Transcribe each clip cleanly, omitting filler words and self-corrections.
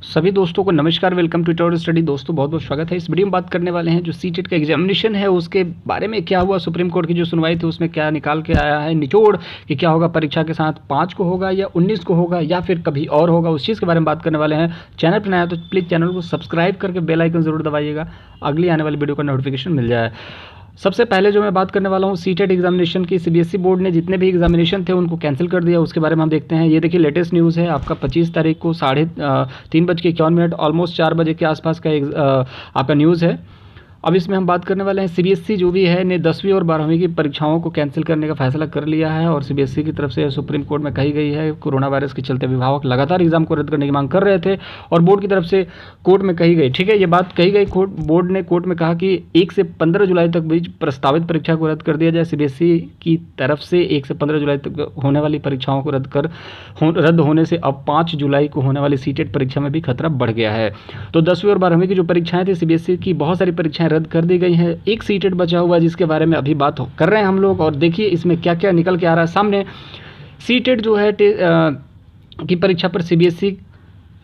सभी दोस्तों को नमस्कार। Welcome to tutorial study. दोस्तों बहुत बहुत स्वागत है। इस वीडियो में बात करने वाले हैं जो सीटेट का एग्जामिनेशन है उसके बारे में क्या हुआ, सुप्रीम कोर्ट की जो सुनवाई थी उसमें क्या निकाल के आया है निचोड़ कि क्या होगा परीक्षा के साथ 5 को होगा या 19 को होगा या फिर कभी और होगा, उस चीज़ के बारे में बात करने वाले हैं। चैनल पर नया तो प्लीज़ चैनल को सब्सक्राइब करके बेल आइकन जरूर दबाइएगा, अगली आने वाली वीडियो का नोटिफिकेशन मिल जाए। सबसे पहले जो मैं बात करने वाला हूँ सीटेट एग्जामिनेशन की, सीबीएसई बोर्ड ने जितने भी एग्जामिनेशन थे उनको कैंसिल कर दिया, उसके बारे में हम देखते हैं। ये देखिए लेटेस्ट न्यूज़ है आपका 25 तारीख को 3:51 ऑलमोस्ट 4 बजे के आसपास का आपका न्यूज़ है। अब इसमें हम बात करने वाले हैं सीबीएसई जो भी है ने 10वीं और 12वीं की परीक्षाओं को कैंसिल करने का फैसला कर लिया है और सीबीएसई की तरफ से सुप्रीम कोर्ट में कही गई है। कोरोना वायरस के चलते अभिभावक लगातार एग्जाम को रद्द करने की मांग कर रहे थे और बोर्ड की तरफ से कोर्ट में कही गई, ठीक है, ये बात कही गई। बोर्ड ने कोर्ट में कहा कि 1 से 15 जुलाई तक बीच प्रस्तावित परीक्षा को रद्द कर दिया जाए। सीबीएसई की तरफ से 1 से 15 जुलाई तक होने वाली परीक्षाओं को रद्द होने से अब 5 जुलाई को होने वाली सीटेट परीक्षा में भी खतरा बढ़ गया है। तो 10वीं और 12वीं की जो परीक्षाएं थी सीबीएसई की बहुत सारी परीक्षाएं रद्द कर दी गई हैं। एक सीटेट बचा हुआ है जिसके बारे में अभी बात कर रहे हैं हम लोग और देखिए इसमें क्या क्या निकल के आ रहा है सामने। सीटेट जो है की परीक्षा पर सीबीएसई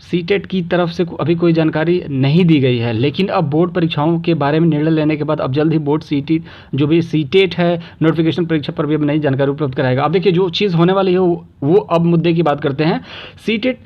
सीटेट की तरफ से अभी कोई जानकारी नहीं दी गई है, लेकिन अब बोर्ड परीक्षाओं के बारे में निर्णय लेने के बाद अब जल्द ही बोर्ड सीटेट जो भी सीटेट है नोटिफिकेशन परीक्षा पर भी अब नई जानकारी उपलब्ध कराएगा। अब देखिए जो चीज़ होने वाली है वो अब मुद्दे की बात करते हैं। सीटेट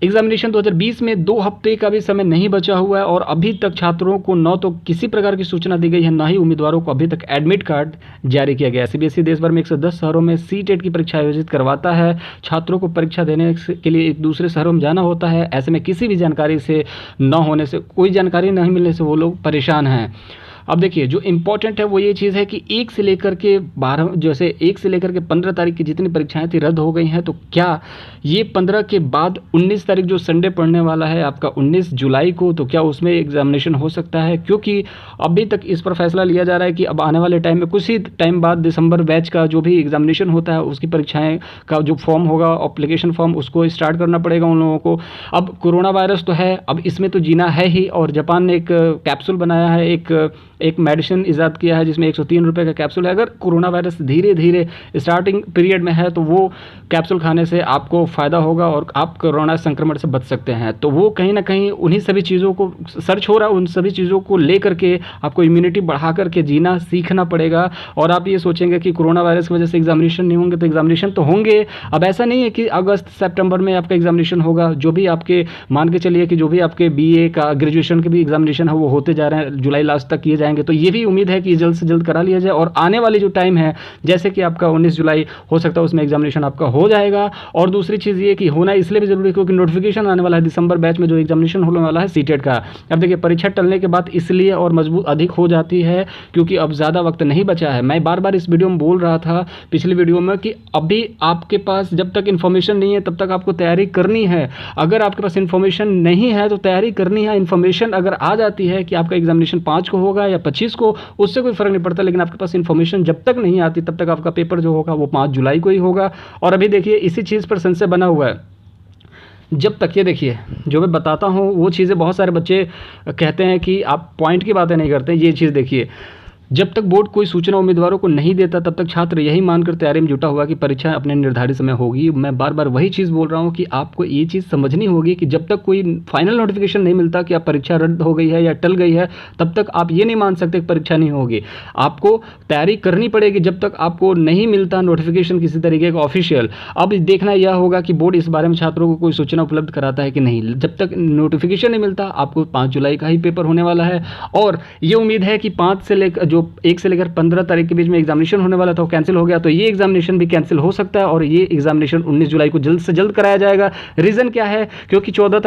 एग्जामिनेशन 2020 में 2 हफ्ते का भी समय नहीं बचा हुआ है और अभी तक छात्रों को न तो किसी प्रकार की सूचना दी गई है, न ही उम्मीदवारों को अभी तक एडमिट कार्ड जारी किया गया है। सीबीएसई देश भर में 110 शहरों में सीटेट की परीक्षा आयोजित करवाता है। छात्रों को परीक्षा देने के लिए एक दूसरे शहरों में जाना होता है। ऐसे में किसी भी जानकारी से न होने से, कोई जानकारी नहीं मिलने से वो लोग परेशान हैं। अब देखिए जो इम्पोर्टेंट है वो ये चीज़ है कि 1 से लेकर के 15 तारीख की जितनी परीक्षाएं थी रद्द हो गई हैं, तो क्या ये 15 के बाद 19 तारीख जो संडे पड़ने वाला है आपका 19 जुलाई को, तो क्या उसमें एग्जामिनेशन हो सकता है? क्योंकि अभी तक इस पर फैसला लिया जा रहा है कि अब आने वाले टाइम में कुछ ही टाइम बाद दिसंबर बैच का जो भी एग्जामिनेशन होता है उसकी परीक्षाएँ का जो फॉर्म होगा एप्लीकेशन फॉर्म उसको स्टार्ट करना पड़ेगा उन लोगों को। अब कोरोना वायरस तो है, अब इसमें तो जीना है ही और जापान ने एक कैप्सूल बनाया है, एक मेडिसिन ईजाद किया है जिसमें 103 रुपये का कैप्सूल है। अगर कोरोना वायरस धीरे धीरे स्टार्टिंग पीरियड में है तो वो कैप्सूल खाने से आपको फ़ायदा होगा और आप कोरोना संक्रमण से बच सकते हैं। तो वो कहीं ना कहीं उन्हीं सभी चीज़ों को सर्च हो रहा है, उन सभी चीज़ों को ले करके आपको इम्यूनिटी बढ़ा करके जीना सीखना पड़ेगा। और आप ये सोचेंगे कि कोरोना वायरस की वजह से एग्जामिनेशन नहीं होंगे, तो एग्जामिनेशन तो होंगे। अब ऐसा नहीं है कि अगस्त सितंबर में आपका एग्जामिनेशन होगा। जो भी आपके मान के चलिए कि जो भी आपके बीए का ग्रेजुएशन के भी एग्जामिनेशन है वो होते जा रहे हैं, जुलाई लास्ट तक किए जाएंगे। तो ये भी उम्मीद है कि जल्द से जल्द करा लिया जाए और आने वाली जो टाइम है जैसे कि आपका 19 जुलाई हो सकता है उसमें एग्जामिनेशन आपका हो जाएगा। और दूसरी चीज़ ये कि होना इसलिए भी जरूरी है क्योंकि नोटिफिकेशन आने वाला है दिसंबर बैच में जो एग्जामिनेशन होने वाला है सीटेट का। अब देखिए परीक्षा टलने के बाद इसलिए और मजबूत अधिक हो जाती है क्योंकि अब ज़्यादा वक्त नहीं बचा है। मैं बार बार इस वीडियो में बोल रहा था पिछली वीडियो में कि अभी आपके पास जब तक इन्फॉर्मेशन नहीं है तब तक आपको तैयारी करनी है। अगर आपके पास इन्फॉर्मेशन नहीं है तो तैयारी करनी है। इन्फॉर्मेशन अगर आ जाती है कि आपका एग्जामिनेशन 5 को होगा या 25 को, उससे कोई फर्क नहीं पड़ता, लेकिन आपके पास इन्फॉर्मेशन जब तक नहीं आती तब तक आपका पेपर जो होगा वो 5 जुलाई को ही होगा। और अभी देखिए इसी चीज़ पर संशय बना हुआ है। जब तक ये देखिए जो मैं बताता हूँ वो चीज़ें बहुत सारे बच्चे कहते हैं कि आप पॉइंट की बातें नहीं करते। ये चीज़ देखिए, जब तक बोर्ड कोई सूचना उम्मीदवारों को नहीं देता तब तक छात्र यही मानकर तैयारी में जुटा हुआ कि परीक्षा अपने निर्धारित समय होगी। मैं बार बार वही चीज़ बोल रहा हूँ कि आपको ये चीज़ समझनी होगी कि जब तक कोई फाइनल नोटिफिकेशन नहीं मिलता कि आप परीक्षा रद्द हो गई है या टल गई है तब तक आप ये नहीं मान सकते कि परीक्षा नहीं होगी। आपको तैयारी करनी पड़ेगी जब तक आपको नहीं मिलता नोटिफिकेशन किसी तरीके का ऑफिशियल। अब देखना यह होगा कि बोर्ड इस बारे में छात्रों को कोई सूचना उपलब्ध कराता है कि नहीं। जब तक नोटिफिकेशन नहीं मिलता आपको 5 जुलाई का ही पेपर होने वाला है और ये उम्मीद है कि 1 से लेकर 15 तारीख के बीच में एग्जामिनेशन होने वाला था वो कैंसिल हो गया, तो ये एग्जामिनेशन भी कैंसिल हो सकता है और ये एग्जामिनेशन 19 जुलाई को जल्द से जल्द कराया जाएगा। रीज़न क्या है? क्योंकि 12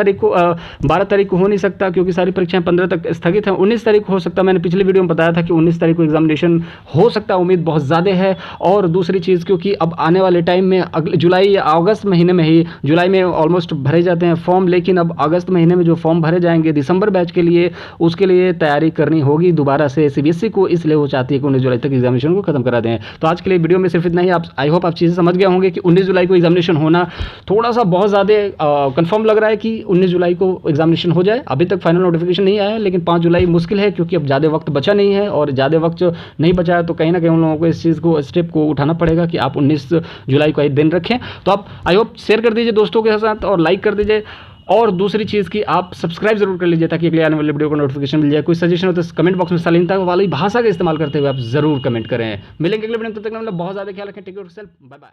तारीख को हो नहीं सकता क्योंकि सारी परीक्षाएं 15 तक स्थगित हैं। 19 तारीख को हो सकता है। मैंने पिछले वीडियो में बताया था कि 19 तारीख को एग्जामिनेशन हो सकता है, उम्मीद बहुत ज़्यादा है। और दूसरी चीज़ क्योंकि अब आने वाले टाइम में अगले जुलाई या अगस्त महीने में ही, जुलाई में ऑलमोस्ट भरे जाते हैं फॉर्म, लेकिन अब अगस्त महीने में जो फॉर्म भरे जाएंगे दिसंबर बैच के लिए उसके लिए तैयारी करनी होगी दोबारा से सीबीएसई को, इसलिए वो चाहती है कि 19 जुलाई तक एग्जामिनेशन को खत्म करा दें। तो आज के लिए वीडियो में सिर्फ इतना ही। आप आई होप आप चीज़ें समझ गए होंगे कि 19 जुलाई को एग्जामिनेशन होना थोड़ा सा बहुत ज़्यादा कंफर्म लग रहा है कि 19 जुलाई को एग्जामिनेशन हो जाए। अभी तक फाइनल नोटिफिकेशन नहीं आया है, लेकिन 5 जुलाई मुश्किल है क्योंकि अब ज़्यादा वक्त बचा नहीं है और ज़्यादा वक्त नहीं बचा है तो कहीं ना कहीं उन लोगों को इस चीज़ को स्टेप को उठाना पड़ेगा कि आप 19 जुलाई को एक दिन रखें। तो आप आई होप शेयर कर दीजिए दोस्तों के साथ और लाइक कर दीजिए। और दूसरी चीज़ कि आप सब्सक्राइब जरूर कर लीजिए ताकि अगले आने वाले वीडियो को नोटिफिकेशन मिल जाए। कोई सजेशन हो तो कमेंट बॉक्स में शालीनता वाली भाषा का इस्तेमाल करते हुए आप जरूर कमेंट करें। मिलेंगे अगले वीडियो में, तब तक बहुत ज़्यादा ख्याल रखें। Take care, bye bye.